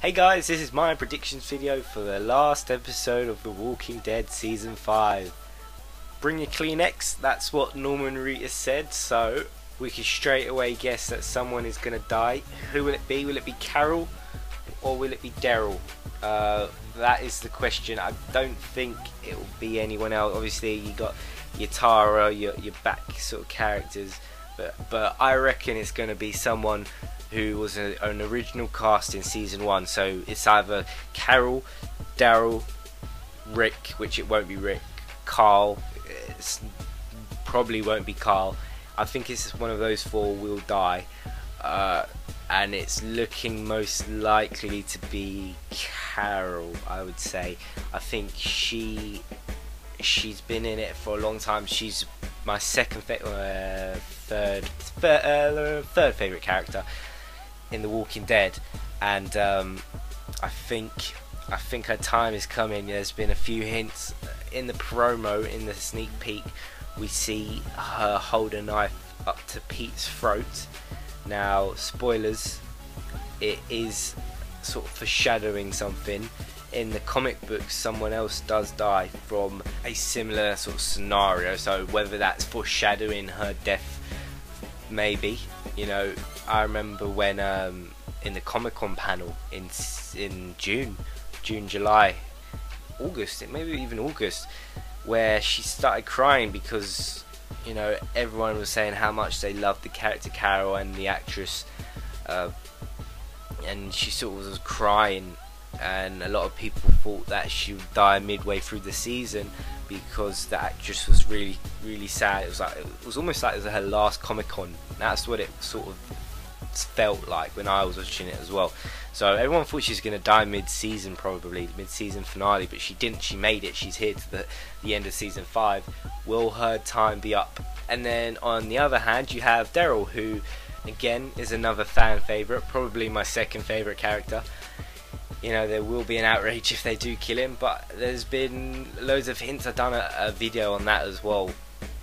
Hey guys, this is my predictions video for the last episode of The Walking Dead Season 5. Bring your Kleenex, that's what Norman Reedus said, so we can straight away guess that someone is going to die. Who will it be? Will it be Carol or will it be Daryl? That is the question. I don't think it will be anyone else. Obviously you got your Tara, your back sort of characters, but I reckon it's going to be someone who was an original cast in Season 1, so it's either Carol, Daryl, Rick, which it won't be Rick, Carl, it probably won't be Carl. I think it's one of those four will die, and it's looking most likely to be Carol, I would say. I think she's been in it for a long time. She's my third favourite character in The Walking Dead, and I think her time is coming. There's been a few hints in the promo, in the sneak peek. We see her hold a knife up to Pete's throat. Now, spoilers, it is sort of foreshadowing something. In the comic books, someone else does die from a similar sort of scenario, so whether that's foreshadowing her death, maybe. You know, I remember when in the Comic-Con panel in June, July, August, maybe even August, where she started crying because, you know, everyone was saying how much they loved the character Carol and the actress, and she sort of was crying, and a lot of people thought that she would die midway through the season because the actress was really sad. It was almost like it was her last Comic-Con. That's what it sort of felt like when I was watching it as well. So everyone thought she was going to die mid-season, probably mid-season finale, but she didn't. She made it. She's here to the end of Season 5. Will her time be up? And then on the other hand, you have Daryl, who again is another fan favourite, probably my second favourite character. You know, there will be an outrage if they do kill him, but there's been loads of hints. I've done a video on that as well.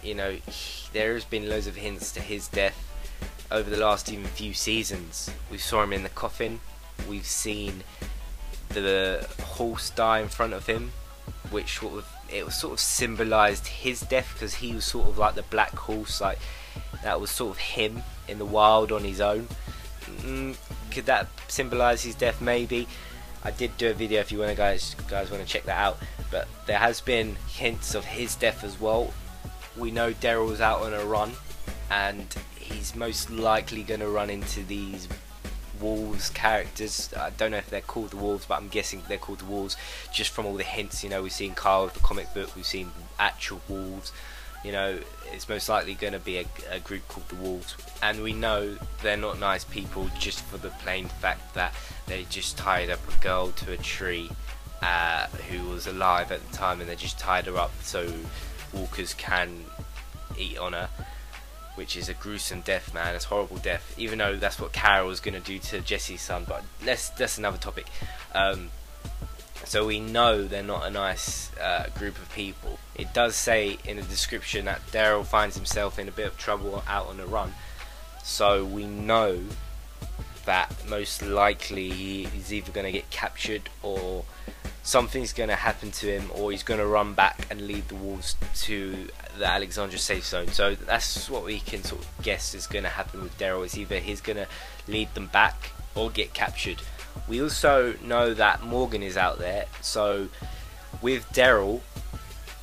You know, there has been loads of hints to his death over the last even few seasons. We saw him in the coffin. We've seen the horse die in front of him, which it was sort of symbolised his death, because he was sort of like the black horse, like that was sort of him in the wild on his own. Could that symbolise his death? Maybe. I did do a video if you want to guys want to check that out, but there has been hints of his death as well. We know Daryl's out on a run, and he's most likely going to run into these wolves characters. I don't know if they're called the wolves, but I'm guessing they're called the wolves just from all the hints. You know, we've seen Carl with the comic book, we've seen actual wolves. You know, it's most likely going to be a group called the Wolves, and we know they're not nice people just for the plain fact that they just tied up a girl to a tree who was alive at the time, and they just tied her up so walkers can eat on her, which is a gruesome death, man. It's a horrible death, even though that's what Carol was going to do to Jesse's son, but that's another topic. So we know they're not a nice group of people. It does say in the description that Daryl finds himself in a bit of trouble out on a run, so we know that most likely he's either going to get captured or something's going to happen to him, or he's going to run back and lead the wolves to the Alexandria safe zone. So that's what we can sort of guess is going to happen with Daryl. It's either he's going to lead them back or get captured. We also know that Morgan is out there, so with Daryl,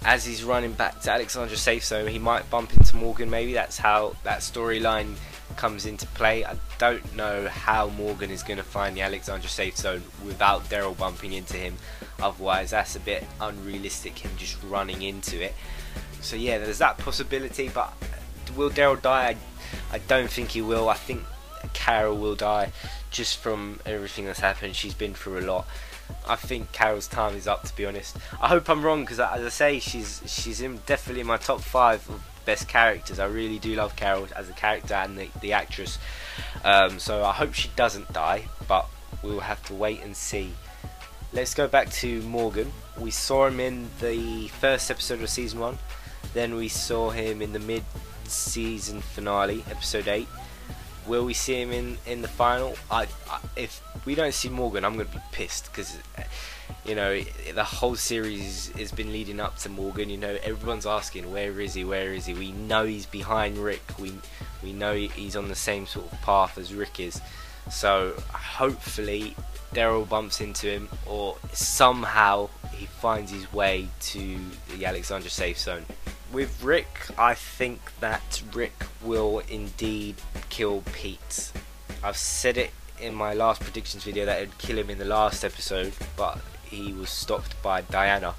as he's running back to Alexandria safe zone, he might bump into Morgan. Maybe that's how that storyline comes into play. I don't know how Morgan is going to find the Alexandria safe zone without Daryl bumping into him. Otherwise, that's a bit unrealistic, him just running into it. So yeah, there's that possibility, but will Daryl die? I don't think he will. I think Carol will die, just from everything that's happened. She's been through a lot. I think Carol's time is up, to be honest. I hope I'm wrong, because as I say, she's definitely in my top 5 of best characters. I really do love Carol as a character and the actress. So I hope she doesn't die, but we'll have to wait and see. Let's go back to Morgan. We saw him in the first episode of Season 1. Then we saw him in the mid-season finale, Episode 8. Will we see him in the final? If we don't see Morgan, I'm going to be pissed, because you know, the whole series has been leading up to Morgan. You know, everyone's asking, where is he? Where is he? We know he's behind Rick. We know he's on the same sort of path as Rick is. So hopefully Daryl bumps into him, or somehow he finds his way to the Alexandria safe zone. With Rick, I think that Rick will indeed kill Pete. I've said it in my last predictions video that it would kill him in the last episode, but he was stopped by Diana.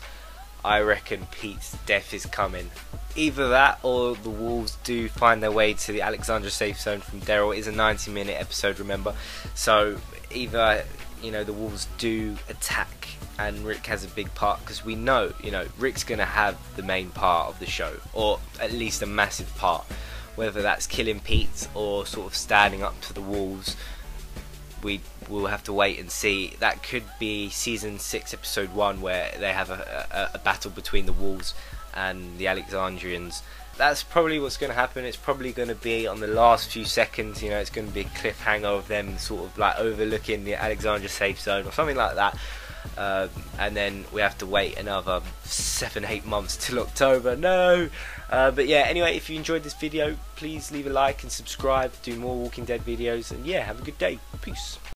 I reckon Pete's death is coming. Either that, or the Wolves do find their way to the Alexandria safe zone from Daryl. It is a 90-minute episode, remember, so either, you know, the Wolves do attack and Rick has a big part, because we know, you know, Rick's going to have the main part of the show, or at least a massive part. Whether that's killing Pete or sort of standing up to the Wolves, we will have to wait and see. That could be season 6 episode 1, where they have a battle between the Wolves and the Alexandrians. That's probably what's going to happen. It's probably going to be on the last few seconds. You know, it's going to be a cliffhanger of them sort of like overlooking the Alexandria safe zone or something like that. And then we have to wait another 7-8 months till October. No! But yeah, anyway, if you enjoyed this video, please leave a like and subscribe. Do more Walking Dead videos. And yeah, have a good day. Peace.